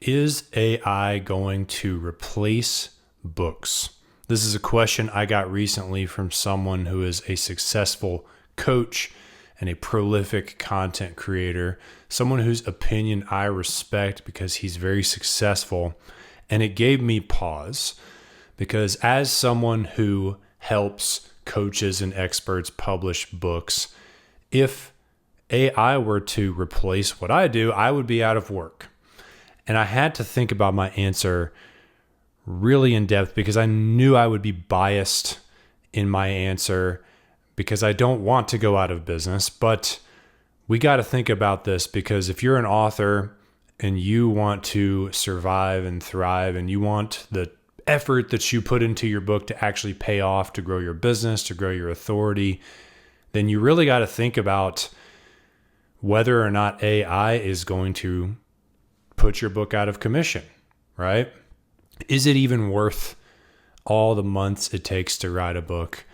Is AI going to replace books? This is a question I got recently from someone who is a successful coach and a prolific content creator, someone whose opinion I respect because he's very successful. And it gave me pause because as someone who helps coaches and experts publish books, if AI were to replace what I do, I would be out of work. And I had to think about my answer really in depth because I knew I would be biased in my answer because I don't want to go out of business. But we got to think about this because if you're an author and you want to survive and thrive and you want the effort that you put into your book to actually pay off, to grow your business, to grow your authority, then you really got to think about whether or not AI is going to put your book out of commission, right? Is it even worth all the months it takes to write a book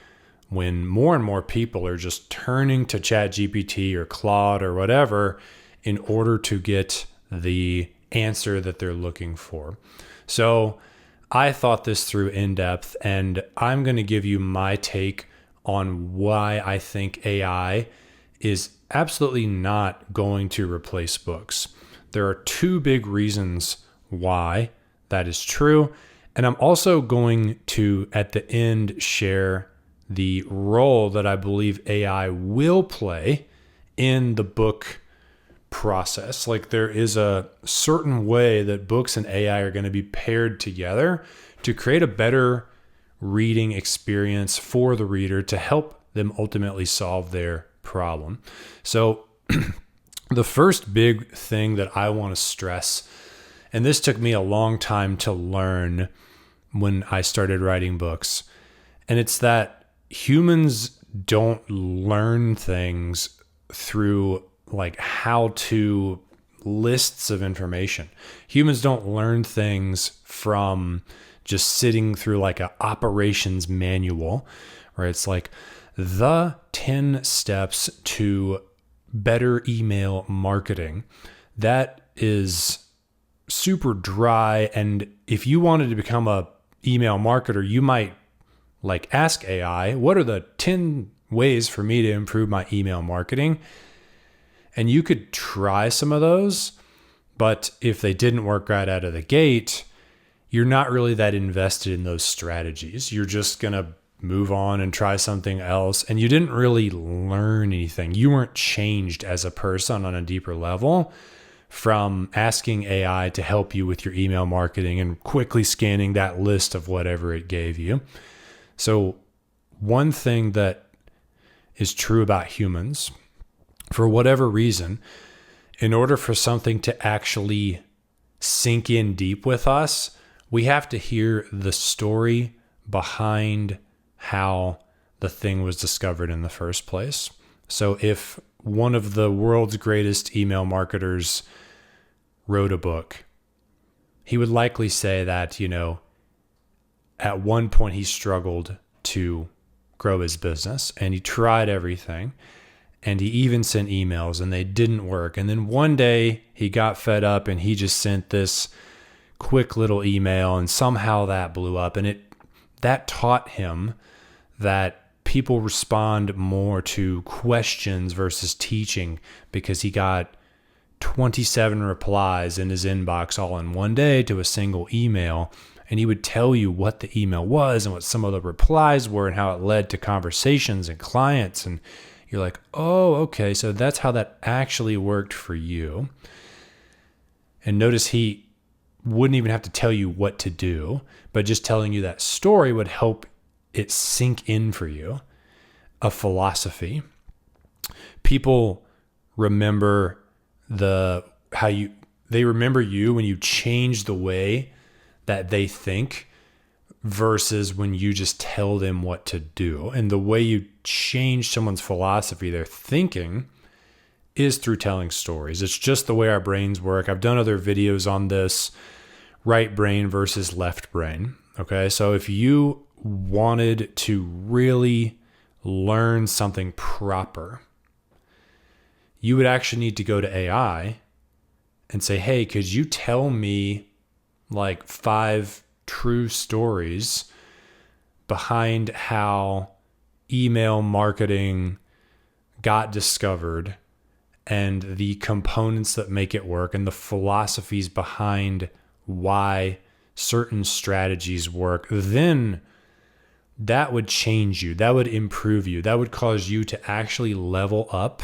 when more and more people are just turning to ChatGPT or Claude or whatever in order to get the answer that they're looking for? So I thought this through in depth, and I'm going to give you my take on why I think AI is absolutely not going to replace books. There are two big reasons why that is true. And I'm also going to, at the end, share the role that I believe AI will play in the book process. Like there is a certain way that books and AI are going to be paired together to create a better reading experience for the reader to help them ultimately solve their problem. So the first big thing that I want to stress, and this took me a long time to learn when I started writing books, and it's that humans don't learn things through like how-to lists of information. Humans don't learn things from just sitting through like an operations manual, where it's like the 10 steps to better email marketing. That is super dry. And if you wanted to become a email marketer, you might like ask AI, what are the 10 ways for me to improve my email marketing? And you could try some of those, but if they didn't work right out of the gate, you're not really that invested in those strategies. You're just going to move on and try something else. And you didn't really learn anything. You weren't changed as a person on a deeper level from asking AI to help you with your email marketing and quickly scanning that list of whatever it gave you. So one thing that is true about humans, for whatever reason, in order for something to actually sink in deep with us, we have to hear the story behind how the thing was discovered in the first place. So if one of the world's greatest email marketers wrote a book, he would likely say that, at one point he struggled to grow his business and he tried everything and he even sent emails and they didn't work. And then one day he got fed up and he just sent this quick little email and somehow that blew up. And that taught him that people respond more to questions versus teaching, because he got 27 replies in his inbox all in one day to a single email. And he would tell you what the email was and what some of the replies were and how it led to conversations and clients. And you're like, oh, okay, so that's how that actually worked for you. And notice he wouldn't even have to tell you what to do, but just telling you that story would help it sink in for you. A philosophy. People remember they remember you when you change the way that they think versus when you just tell them what to do. And the way you change someone's philosophy, their thinking, is through telling stories. It's just the way our brains work. I've done other videos on this, right brain versus left brain. Okay, so if you wanted to really learn something proper, you would actually need to go to AI and say, hey, could you tell me like 5 true stories behind how email marketing got discovered and the components that make it work and the philosophies behind why certain strategies work, then that would change you. That would improve you. That would cause you to actually level up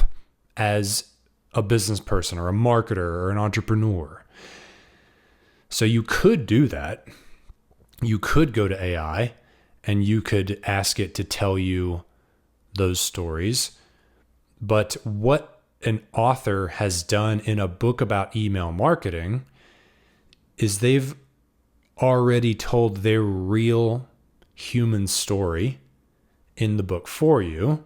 as a business person or a marketer or an entrepreneur. So you could do that. You could go to AI and you could ask it to tell you those stories. But what an author has done in a book about email marketing is they've already told their real human story in the book for you,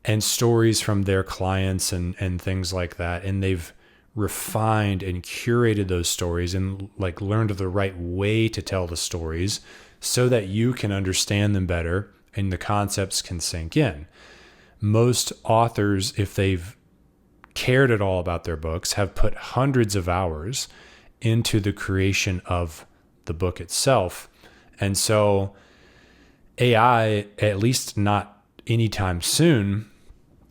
and stories from their clients and things like that. And they've refined and curated those stories and like learned the right way to tell the stories so that you can understand them better and the concepts can sink in. Most authors, if they've cared at all about their books, have put hundreds of hours into the creation of the book itself. And so AI, at least not anytime soon,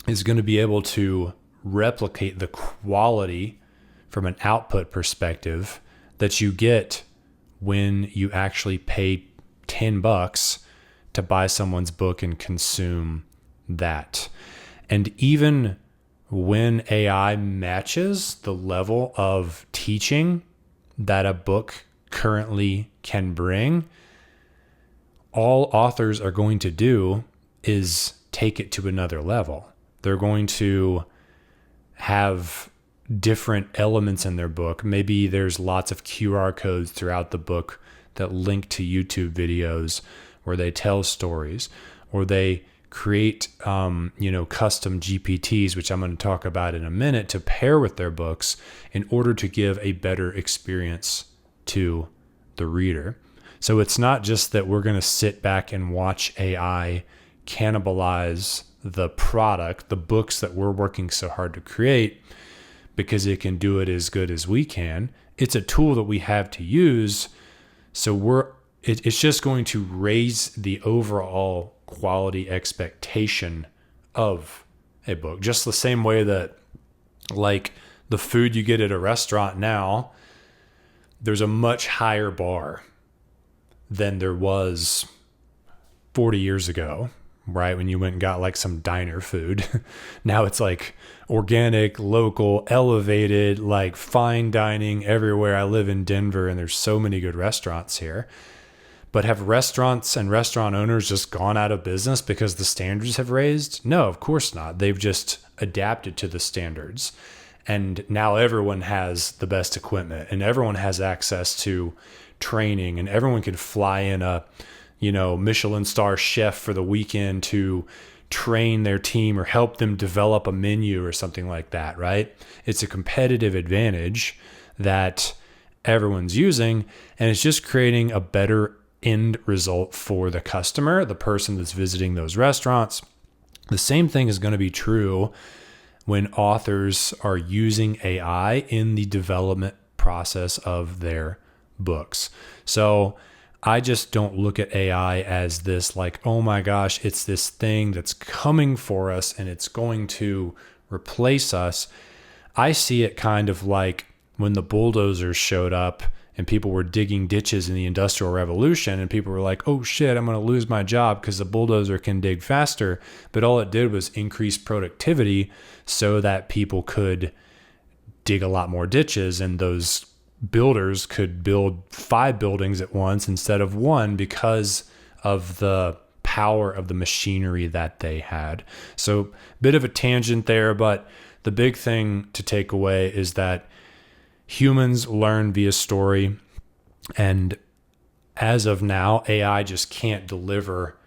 is going to be able to replicate the quality from an output perspective that you get when you actually pay $10 to buy someone's book and consume that. And even when AI matches the level of teaching that a book currently can bring, all authors are going to do is take it to another level. They're going to have different elements in their book. Maybe there's lots of QR codes throughout the book that link to YouTube videos where they tell stories, or they create, custom GPTs, which I'm going to talk about in a minute, to pair with their books in order to give a better experience to the reader. So it's not just that we're going to sit back and watch AI cannibalize the product, the books that we're working so hard to create, because it can do it as good as we can. It's a tool that we have to use. So it's just going to raise the overall quality expectation of a book. Just the same way that like the food you get at a restaurant now, there's a much higher bar than there was 40 years ago, right? When you went and got like some diner food. Now it's like organic, local, elevated, like fine dining everywhere. I live in Denver and there's so many good restaurants here. But have restaurants and restaurant owners just gone out of business because the standards have raised? No, of course not. They've just adapted to the standards. And now everyone has the best equipment and everyone has access to training, and everyone can fly in a, Michelin star chef for the weekend to train their team or help them develop a menu or something like that, right? It's a competitive advantage that everyone's using, and it's just creating a better end result for the customer, the person that's visiting those restaurants. The same thing is going to be true when authors are using AI in the development process of their books. So I just don't look at AI as this like, oh my gosh, it's this thing that's coming for us and it's going to replace us. I see it kind of like when the bulldozers showed up and people were digging ditches in the Industrial Revolution, and people were like, oh shit, I'm going to lose my job because the bulldozer can dig faster. But all it did was increase productivity so that people could dig a lot more ditches, and those builders could build 5 buildings at once instead of 1 because of the power of the machinery that they had. So bit of a tangent there, but the big thing to take away is that humans learn via story, and as of now, AI just can't deliver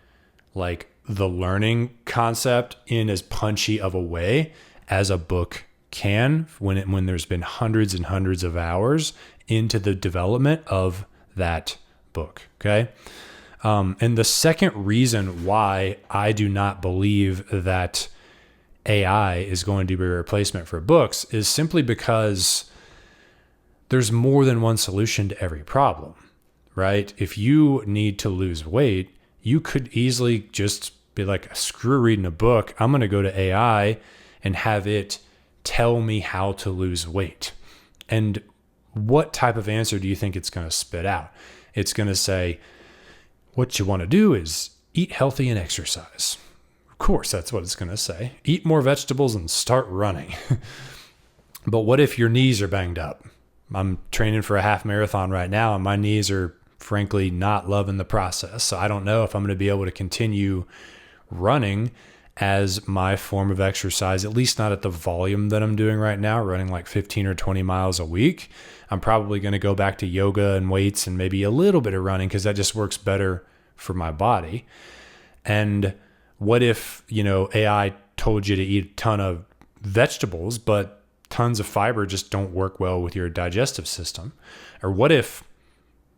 like the learning concept in as punchy of a way as a book can when there's been hundreds and hundreds of hours into the development of that book. Okay. And the second reason why I do not believe that AI is going to be a replacement for books is simply because there's more than one solution to every problem, right? If you need to lose weight, you could easily just be like, screw reading a book. I'm going to go to AI and have it tell me how to lose weight. And what type of answer do you think it's going to spit out? It's going to say, what you want to do is eat healthy and exercise. Of course, that's what it's going to say. Eat more vegetables and start running. But what if your knees are banged up? I'm training for a half marathon right now, and my knees are frankly not loving the process. So I don't know if I'm going to be able to continue running as my form of exercise, at least not at the volume that I'm doing right now, running like 15 or 20 miles a week. I'm probably going to go back to yoga and weights and maybe a little bit of running because that just works better for my body. And what if, AI told you to eat a ton of vegetables, but tons of fiber just don't work well with your digestive system? Or what if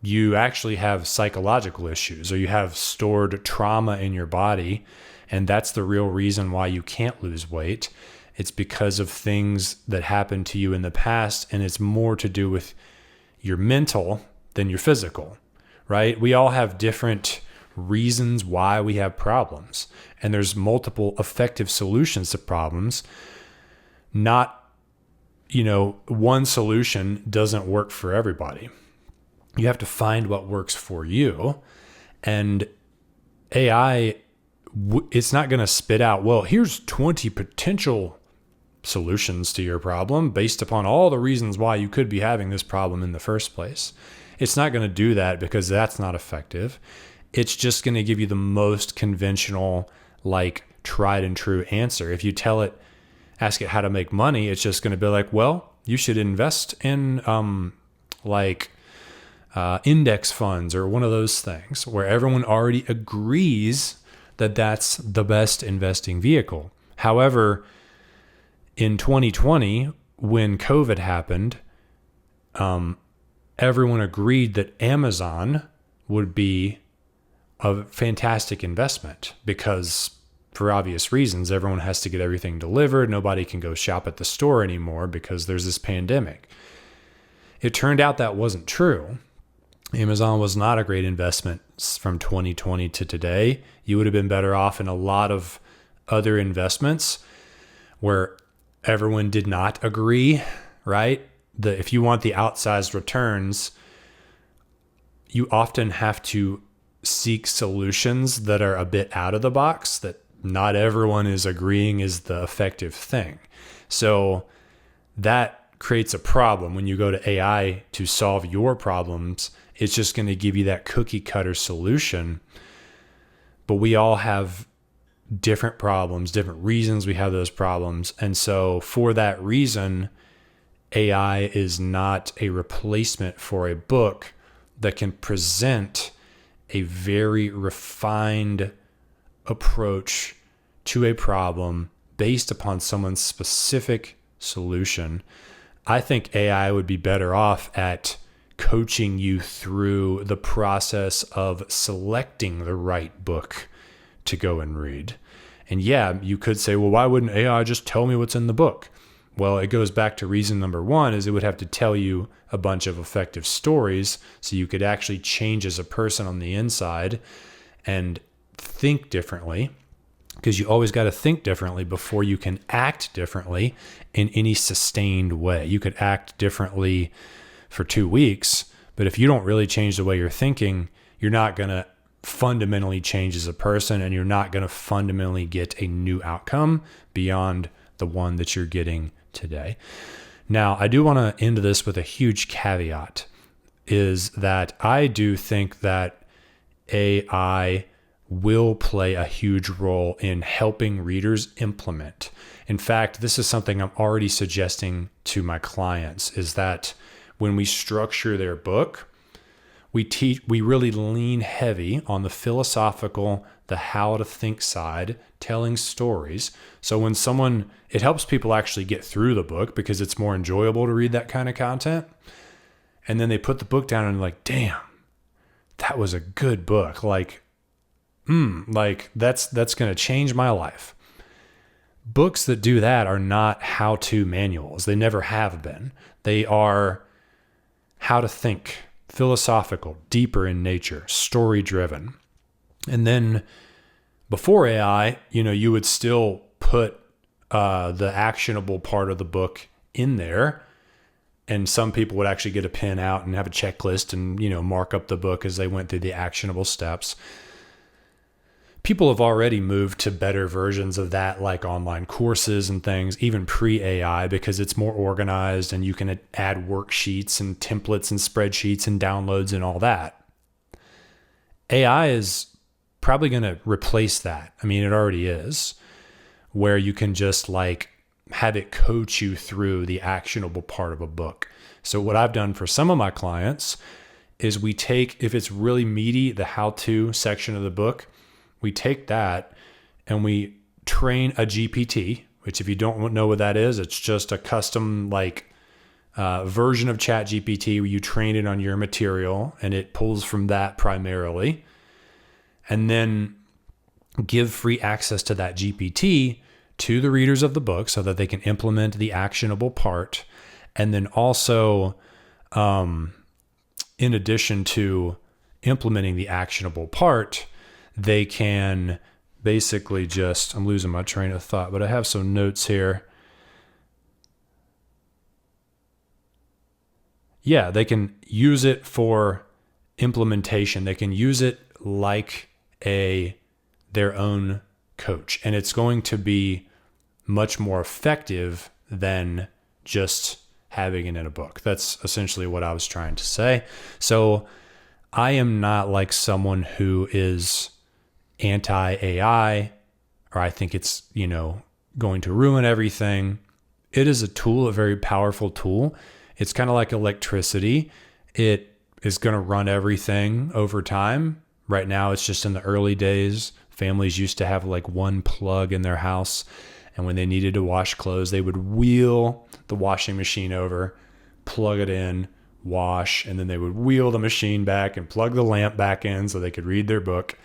you actually have psychological issues or you have stored trauma in your body, and that's the real reason why you can't lose weight? It's because of things that happened to you in the past, and it's more to do with your mental than your physical, right? We all have different reasons why we have problems, and there's multiple effective solutions to problems. Not, one solution doesn't work for everybody. You have to find what works for you. And AI, it's not going to spit out, well, here's 20 potential solutions to your problem based upon all the reasons why you could be having this problem in the first place. It's not going to do that because that's not effective. It's just going to give you the most conventional, like tried and true answer. If you ask it how to make money, it's just going to be like, well, you should invest in index funds or one of those things where everyone already agrees that that's the best investing vehicle. However, in 2020, when COVID happened, everyone agreed that Amazon would be a fantastic investment because, for obvious reasons, everyone has to get everything delivered. Nobody can go shop at the store anymore because there's this pandemic. It turned out that wasn't true. Amazon was not a great investment from 2020 to today. You would have been better off in a lot of other investments where everyone did not agree, right? If you want the outsized returns, you often have to seek solutions that are a bit out of the box, that not everyone is agreeing is the effective thing. So that creates a problem when you go to AI to solve your problems. It's just going to give you that cookie cutter solution. But we all have different problems, different reasons we have those problems. And so for that reason, AI is not a replacement for a book that can present a very refined approach to a problem based upon someone's specific solution. I think AI would be better off at coaching you through the process of selecting the right book to go and read. And yeah, you could say, well, why wouldn't AI just tell me what's in the book? Well, it goes back to reason number one, is it would have to tell you a bunch of effective stories so you could actually change as a person on the inside and think differently, because you always got to think differently before you can act differently in any sustained way. You could act differently for 2 weeks, but if you don't really change the way you're thinking, you're not going to fundamentally change as a person, and you're not going to fundamentally get a new outcome beyond the one that you're getting today. Now, I do want to end this with a huge caveat, is that I do think that AI will play a huge role in helping readers implement. In fact, this is something I'm already suggesting to my clients, is that when we structure their book, we really lean heavy on the philosophical, the how to think side, telling stories. So when it helps people actually get through the book because it's more enjoyable to read that kind of content. And then they put the book down and like, damn, that was a good book. That's going to change my life. Books that do that are not how-to manuals. They never have been. They are how to think, philosophical, deeper in nature, story-driven. And then before AI, you would still put the actionable part of the book in there. And some people would actually get a pen out and have a checklist and, mark up the book as they went through the actionable steps. People have already moved to better versions of that, like online courses and things, even pre-AI, because it's more organized and you can add worksheets and templates and spreadsheets and downloads and all that. AI is probably going to replace that. I mean, it already is, where you can just have it coach you through the actionable part of a book. So what I've done for some of my clients is we take, if it's really meaty, the how-to section of the book, we take that and we train a GPT, which if you don't know what that is, it's just a custom version of ChatGPT where you train it on your material and it pulls from that primarily. And then give free access to that GPT to the readers of the book so that they can implement the actionable part. And then also, in addition to implementing the actionable part, they can basically I'm losing my train of thought, but I have some notes here. Yeah, they can use it for implementation. They can use it like their own coach. And it's going to be much more effective than just having it in a book. That's essentially what I was trying to say. So I am not like someone who is anti-AI, or I think it's, going to ruin everything. It is a tool, a very powerful tool. It's kind of like electricity. It is going to run everything over time. Right now, it's just in the early days. Families used to have one plug in their house. And when they needed to wash clothes, they would wheel the washing machine over, plug it in, wash, and then they would wheel the machine back and plug the lamp back in so they could read their book.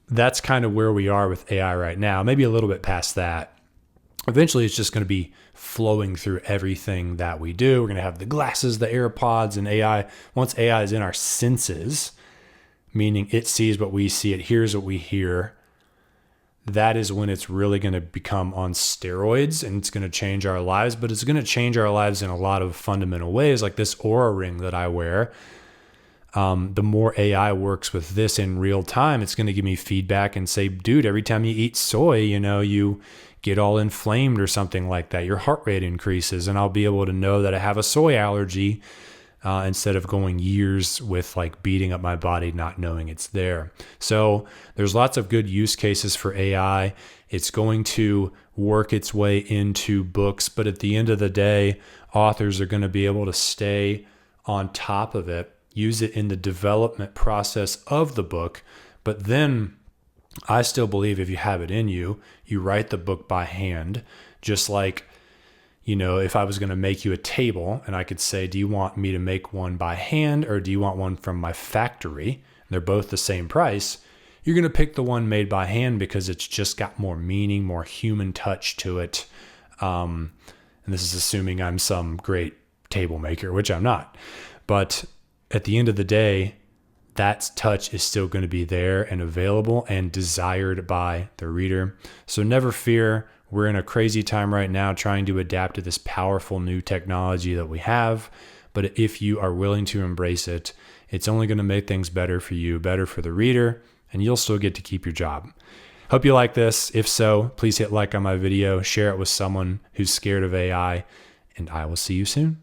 That's kind of where we are with AI right now, maybe a little bit past that. Eventually, it's just going to be flowing through everything that we do. We're going to have the glasses, the AirPods, and AI. Once AI is in our senses, meaning it sees what we see, it hears what we hear, that is when it's really going to become on steroids and it's going to change our lives. But it's going to change our lives in a lot of fundamental ways, like this Aura ring that I wear. The more AI works with this in real time, it's going to give me feedback and say, dude, every time you eat soy, you get all inflamed or something like that. Your heart rate increases, and I'll be able to know that I have a soy allergy instead of going years with beating up my body, not knowing it's there. So there's lots of good use cases for AI. It's going to work its way into books, but at the end of the day, authors are going to be able to stay on top of it, use it in the development process of the book. But then I still believe if you have it in you, you write the book by hand, just like, if I was going to make you a table and I could say, do you want me to make one by hand or do you want one from my factory? They're both the same price. You're going to pick the one made by hand because it's just got more meaning, more human touch to it. And this is assuming I'm some great table maker, which I'm not. But at the end of the day, that touch is still going to be there and available and desired by the reader. So never fear. We're in a crazy time right now trying to adapt to this powerful new technology that we have. But if you are willing to embrace it, it's only going to make things better for you, better for the reader, and you'll still get to keep your job. Hope you like this. If so, please hit like on my video, share it with someone who's scared of AI, and I will see you soon.